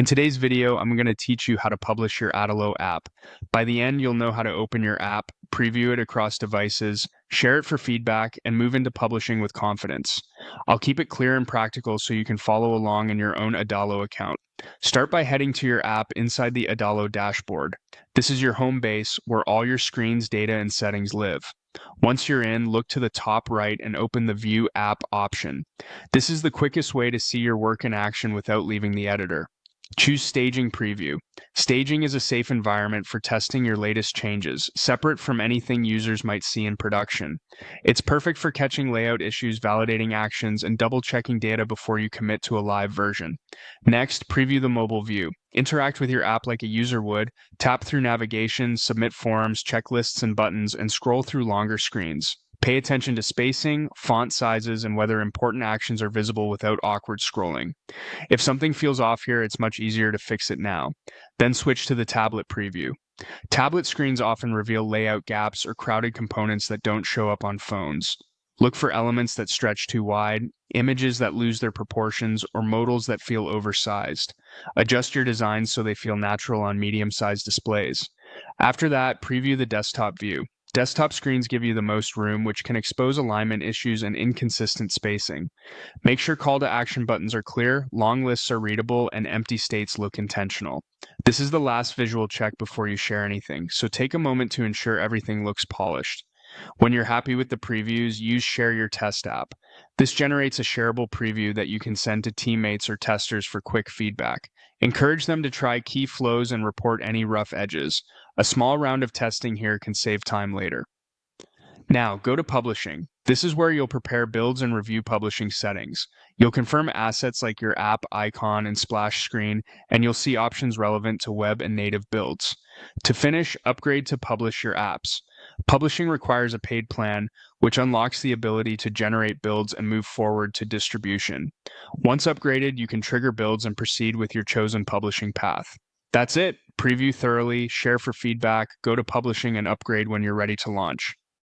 In today's video, I'm going to teach you how to publish your Adalo app. By the end, you'll know how to open your app, preview it across devices, share it for feedback, and move into publishing with confidence. I'll keep it clear and practical so you can follow along in your own Adalo account. Start by heading to your app inside the Adalo dashboard. This is your home base where all your screens, data, and settings live. Once you're in, look to the top right and open the View App option. This is the quickest way to see your work in action without leaving the editor. Choose Staging Preview. Staging is a safe environment for testing your latest changes, separate from anything users might see in production. It's perfect for catching layout issues, validating actions, and double-checking data before you commit to a live version. Next, preview the mobile view. Interact with your app like a user would, tap through navigation, submit forms, checklists, and buttons, and scroll through longer screens. Pay attention to spacing, font sizes, and whether important actions are visible without awkward scrolling. If something feels off here, it's much easier to fix it now. Then switch to the tablet preview. Tablet screens often reveal layout gaps or crowded components that don't show up on phones. Look for elements that stretch too wide, images that lose their proportions, or modals that feel oversized. Adjust your designs so they feel natural on medium-sized displays. After that, preview the desktop view. Desktop screens give you the most room, which can expose alignment issues and inconsistent spacing. Make sure call to action buttons are clear, long lists are readable, and empty states look intentional. This is the last visual check before you share anything, so take a moment to ensure everything looks polished. When you're happy with the previews, use Share Your Test app. This generates a shareable preview that you can send to teammates or testers for quick feedback. Encourage them to try key flows and report any rough edges. A small round of testing here can save time later. Now, go to Publishing. This is where you'll prepare builds and review publishing settings. You'll confirm assets like your app icon and splash screen, and you'll see options relevant to web and native builds. To finish, upgrade to Publish Your Apps. Publishing requires a paid plan, which unlocks the ability to generate builds and move forward to distribution. Once upgraded, you can trigger builds and proceed with your chosen publishing path. That's it. Preview thoroughly, share for feedback, go to publishing, and upgrade when you're ready to launch.